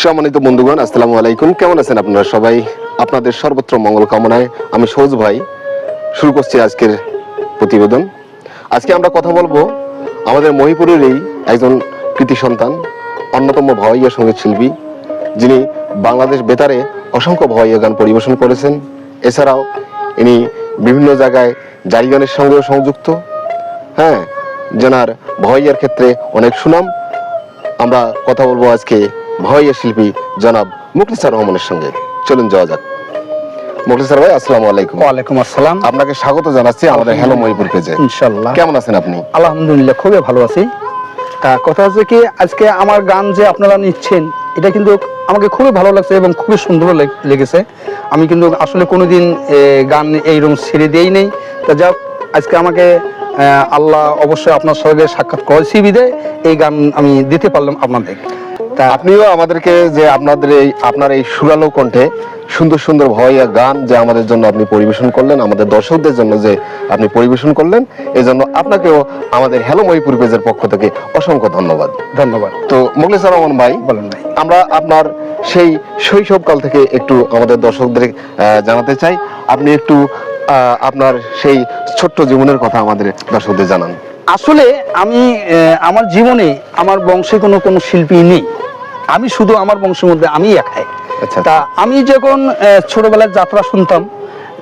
সম্মানিত বন্ধুগণ, আসসালামু আলাইকুম। কেমন আছেন আপনারা সবাই? আপনাদের সর্বত্র মঙ্গল কামনায় আমি সহজ ভাই শুরু করছি আজকের প্রতিবেদন। আজকে আমরা কথা বলবো আমাদের মহিপুরেরই একজন কৃতি সন্তান, অন্যতম ভাওয়াইয়া সঙ্গীত শিল্পী, যিনি বাংলাদেশ বেতারে অসংখ্য ভাওয়াইয়া গান পরিবেশন করেছেন। এছাড়াও ইনি বিভিন্ন জায়গায় জারি গানের সঙ্গেও সংযুক্ত। হ্যাঁ, যেনার ভাওয়াইয়ার ক্ষেত্রে অনেক সুনাম। আমরা কথা বলবো আজকে ভাওয়াইয়া শিল্পী জনাব মুখলিছার রহমানের সঙ্গে। চলুন যাওয়া যাক। মুখলিছার ভাই, আসসালামু আলাইকুম। ওয়ালাইকুম আসসালাম। আপনাকে স্বাগত জানাচ্ছি আমাদের হ্যালো মহিপুর পেজে। ইনশাআল্লাহ। কেমন আছেন আপনি? আলহামদুলিল্লাহ, খুবই ভালো আছি। তা কথা হচ্ছে কি, আজকে আমার গান যে আপনারা নিচ্ছেন, এটা কিন্তু আমাকে খুবই ভালো লাগছে এবং খুবই সুন্দর লেগেছে। আমি কিন্তু আসলে কোনোদিন গান এইরকম ছেড়ে দিই নেই। তা যাক, আজকে আমাকে আল্লাহ অবশ্যই আপনার সঙ্গে সাক্ষাৎ করেছি বিদায় এই গান আমি দিতে পারলাম আপনাদের। তা আপনিও আমাদেরকে যে আপনার এই সুরালো কণ্ঠে সুন্দর সুন্দর ভাওয়াইয়া গান যে আমাদের জন্য আপনি পরিবেশন করলেন, আমাদের দর্শকদের জন্য যে আপনি পরিবেশন করলেন, এই জন্য আপনাকেও আমাদের হ্যালো মহিপুর পেজের পক্ষ থেকে অসংখ্য ধন্যবাদ। ধন্যবাদ। তো মুখলিছার রহমান ভাই, বলেন ভাই। আমরা আপনার সেই শৈশবকাল থেকে একটু আমাদের দর্শকদের জানাতে চাই। আপনি একটু আপনার সেই ছোট্ট জীবনের কথা আমাদের দর্শকদের জানান। আসলে আমি আমার জীবনে আমার বংশে কোনো শিল্পী নেই। আমি শুধু আমার বংশের মধ্যে আমি একাই। আচ্ছা। তা আমি যখন ছোটবেলায় যাত্রা শুনতাম,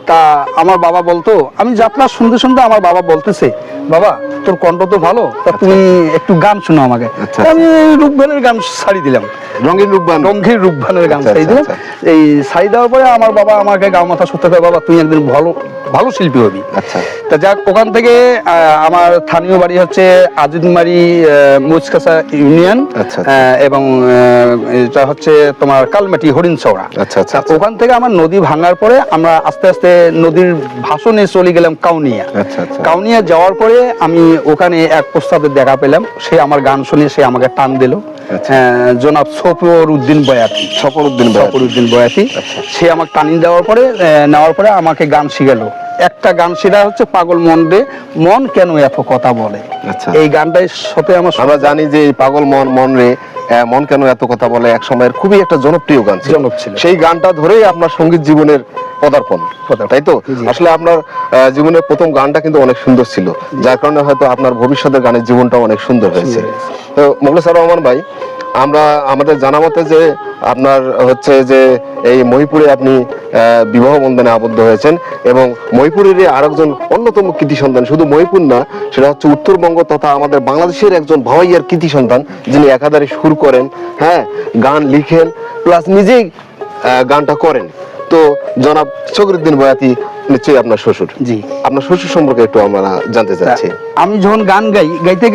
তা আমার বাবা বলতো, আমি যাত্রা শুনতে শুনতে আমার বাবা বলতেছে, বাবা তোর কণ্ঠ তো ভালো, তা তুমি একটু গান শোনো আমাকে। আচ্ছা। আমি রূপবানের গান ছাড়ি দিলাম, রঙিন রূপবান। রঙের রূপবানের গান আচ্ছা, ছাড়ি দিলাম। আচ্ছা। এই ছাড়ি দেওয়ার পরে আমার বাবা আমাকে গাও মাথা সত্যি করে, বাবা তুই একদিন ভালো শিল্পী হবি। আচ্ছা। তা যাক, ওখান থেকে আমার স্থানীয় বাড়ি হচ্ছে আজিদমারি মুচকাছা ইউনিয়ন। আচ্ছা। এবং এটা হচ্ছে তোমার কালমাটি হরিণচৌড়া। আচ্ছা, আচ্ছা। ওখান থেকে আমার নদী ভাঙার পরে আমরা আস্তে আস্তে নদীর ভাষণে চলে গেলাম কাউনিয়া। আচ্ছা, আচ্ছা। কাউনিয়া যাওয়ার পরে আমি ওখানে এক প্রস্তাবের দেখা পেলাম। সে আমার গান শুনে সে আমাকে টান দিল। জনাব সফর উদ্দিন বয়াতি। সফর উদ্দিন বয়াতি। সে আমাকে টানি নেওয়ার পরে আমাকে গান শিখালো। একটা গান সেটা হচ্ছে পাগল মন রে মন কেন এত কথা বলে। আচ্ছা। এই গানটাই সাথে আমরা জানি যে এই পাগল মন রে মন কেন এত কথা বলে এক সময়ের খুবই একটা জনপ্রিয় গান ছিল। সেই গানটা ধরেই আপনার সঙ্গীত জীবনের পদার্পণ, তাই তো? আসলে আপনার জীবনের প্রথম গানটা কিন্তু অনেক সুন্দর ছিল, যার কারণে হয়তো আপনার ভবিষ্যতের গানের জীবনটাও অনেক সুন্দর হয়েছে। তো মুখলিছার রহমান ভাই, আমরা আমাদের জানা মতে যে আপনার হচ্ছে যে এই মহিপুরে আপনি বিবাহ বন্ধনে আবদ্ধ হয়েছেন এবং মহিপুরেরই আরেকজন অন্যতম কৃতি সন্তান, শুধু মহিপুর না, সেটা হচ্ছে উত্তরবঙ্গ তথা আমাদের বাংলাদেশের একজন ভাওয়াইয়ার কৃতি সন্তান, যিনি একাধারে সুর করেন, হ্যাঁ, গান লিখেন, প্লাস নিজেই গানটা করেন। তো জনাব ফখরুদ্দিন বয়াতি নিশ্চয়ই আপনার শ্বশুর। জি। আপনার শ্বশুর সম্পর্কে একটু আমরা জানতে চাচ্ছি। আমি যখন গান গাইতে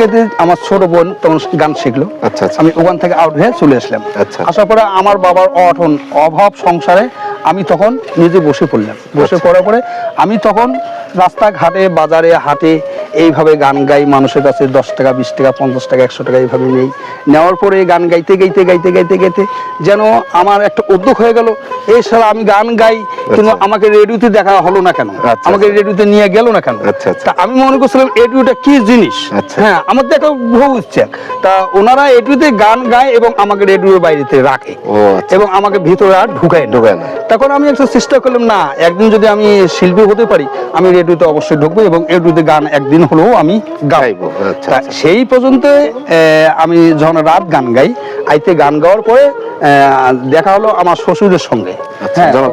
আমার ছোট বোন তখন গান শিখলো। আচ্ছা। আমি ওখান থেকে আউট হয়ে চলে আসলাম। আচ্ছা। আসার পরে আমার বাবার অভাব সংসারে আমি তখন নিজে বসে পড়লাম। বসে পড়ার পরে আমি তখন রাস্তাঘাটে বাজারে হাটে এইভাবে গান গাই, মানুষের কাছে 10 টাকা 20 টাকা 50 টাকা 100 টাকা এইভাবে নেওয়ার পরে গান গাইতে যেন আমার একটা উদ্যোগ হয়ে গেল, এই সারা আমি গান গাই কিন্তু আমাকে রেডিওতে দেখা হলো না কেন, আমাকে রেডিওতে নিয়ে গেল না কেন। তা আমি মনে করছিলাম রেডিওটা কি জিনিস। হ্যাঁ, আমার দেখা বহু ইচ্ছা। তা ওনারা রেডিওতে গান গায় এবং আমাকে রেডিওর বাইরেতে রাখে এবং আমাকে ভিতরে আর ঢুকায় না। তখন আমি একটা চেষ্টা করলাম, না, একদিন যদি আমি শিল্পী হতে পারি আমি রেডিওতে অবশ্যই ঢুকবো এবং রেডিওতে গান একদিন হলেও আমি গাইবো। সেই পর্যন্ত আমি যখন রাত গান গাই, আইতে গান গাওয়ার পরে দেখা হলো আমার শ্বশুরের সঙ্গে,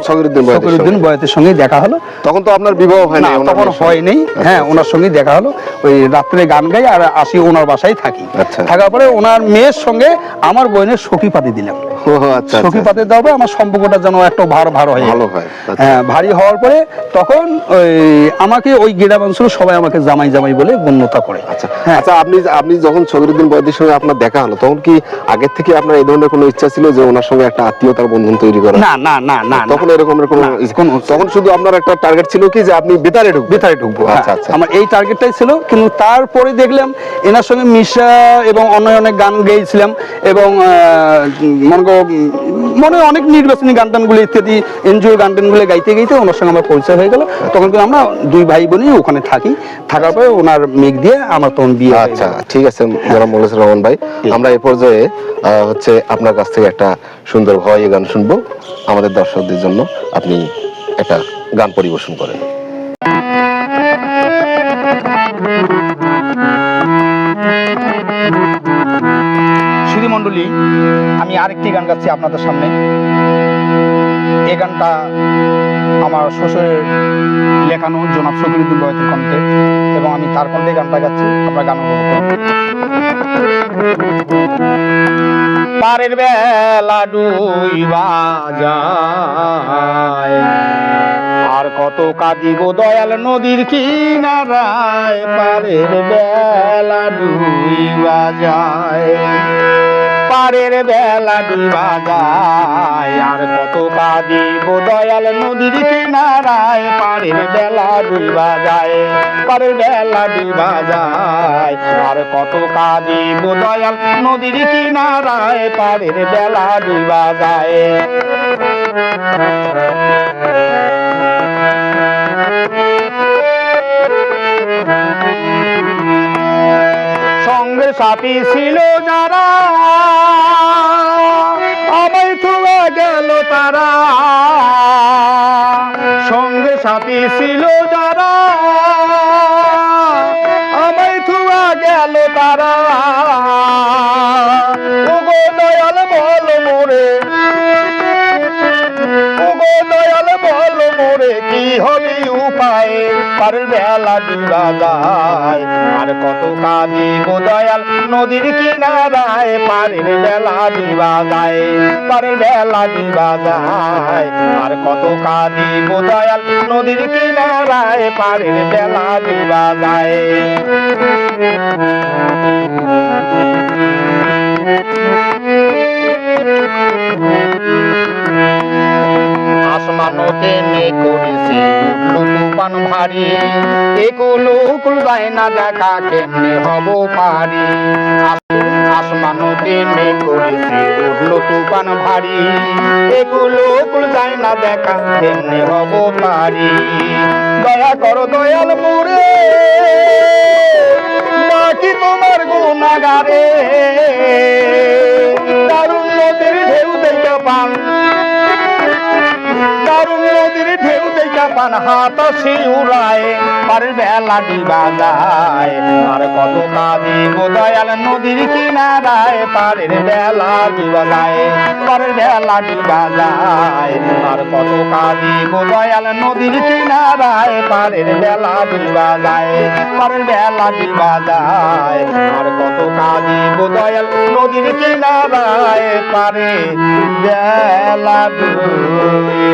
ফখরুদ্দিন বয়াতির সঙ্গে দেখা হলো। তখন তো আপনার বিবাহ হয়নি? তখন হয়নি। হ্যাঁ, ওনার সঙ্গে দেখা হলো। ওই রাত্রে গান গাই আর আসি ওনার বাসায় থাকি। থাকার পরে ওনার মেয়ের সঙ্গে আমার বোনের সখী পাতি দিলাম। সখী পাতি দেওয়ার পরে আমার সম্পর্কটা যেন একটু ভালো হয়। হ্যাঁ, ভারী হওয়ার পরে তখন ওই আমাকে ওই গ্রামাঞ্চল সবাই আমাকে জামাই বলে গণ্যতা করে। আচ্ছা। আপনি যখন ফখরুদ্দিন বয়াতির সঙ্গে আপনার দেখা হলো, তখন কি আগের থেকে আপনার এই ধরনের কোনো ইচ্ছা ছিল যে ওনার সঙ্গে একটা আত্মীয়তার বন্ধন তৈরি করা? না। তখন এরকমের কোনো তখন শুধু আপনার একটা টার্গেট ছিল কি যে আপনি বেতারে ঢুকবো। আচ্ছা। আমার এই টার্গেটটাই ছিল, কিন্তু তারপরে দেখলাম এনার সঙ্গে মিশা এবং অনেক গান গেয়েছিলাম এবং মনে অনেক নির্বাচনী গানটানগুলো ইত্যাদি এনজিও গানটানগুলো গাইতে ওনার সঙ্গে আমার পরিচয় হয়ে গেল। তখন কিন্তু আমরা দুই ভাই বোনই ওখানে থাকার পরে ওনার মেঘ দিয়ে আমার তখন বিয়ে। আচ্ছা, ঠিক আছে জনাব মুখলিছার রহমান ভাই, আমরা এই পর্যায়ে হচ্ছে আপনার কাছ থেকে একটা সুন্দর ভয় গান শুনবো। আমাদের দর্শকদের জন্য আপনি একটা গান পরিবেশন করেন। সুধী মণ্ডলী, আমি আরেকটি গান গাচ্ছি আপনাদের সামনে। এই গানটা আমার শ্বশুরের লেখানো, জনাব শফিউদ্দিন বয়াতের কণ্ঠে, এবং আমি তার কণ্ঠে গানটা গাচ্ছি। আপনার গান উপভোগ করুন। পারের বেলা ডুইবা যায়, আর কত কাঁদিব দয়াল নদীর কিনারায়। পারের বেলা ডুইবা যায়, পারের বেলা ডুইবা যায়, আর কত কাঁদিব দয়াল নদীর কিনারায়। পারের বেলা ডুইবা যায়, পারের বেলা ডুইবা যায়, আর কত কাঁদিব দয়াল নদীর কিনারায়। পারের বেলা ডুইবা যায়। সঙ্গে সাথী ছিল যারা, আমায় থুয়ে গেল তারা। সঙ্গে সাথী ছিল যারা, আমায় থুয়ে গেল তারা। ওগো দয়াল বল মোরে, ওগো দয়াল বল মোরে, কি হবে উপায়। পারের বেলা ডুবা যায়, আর কত কাঁদিব দয়াল নদীর কিনারায়। পারের বেলা ডুবা যায়, পারের বেলা ডুবা যায়, আর কত কাঁদিব দয়াল নদীর কিনারায়। পারের বেলা ডুবা যায়। আসমানতে নে করেছে উঠলো তুফান ভারী, এগুলো উকুল যায় না দেখা কেমনে হব পারি। আসমানতে নে করেছে উঠলো তুফান ভারী, এগুলো উকুল যায় না দেখা কেমনে হব পারি। দয়া করো দয়াল মোরে, নাকি তোমার গুনাহগারে। দারুণ নদীর ঢেউ দেখা পান, দারুণ নদীর ঢেউ দেখা পান, হাত শিউরায়। পারের বেলা ডুবা যায়, আর কত কাঁদিব দয়াল নদীর কিনারায়। পারের বেলা ডুবা যায়, পারের বেলা ডুবা যায়, আর কত কাঁদিব দয়াল নদীর কিনারায়। পারের বেলা ডুবা যায়, পারের বেলা ডুবা যায়, আর কত কাঁদিব দয়াল নদীর কিনারায়। পারে বেলা ডুবা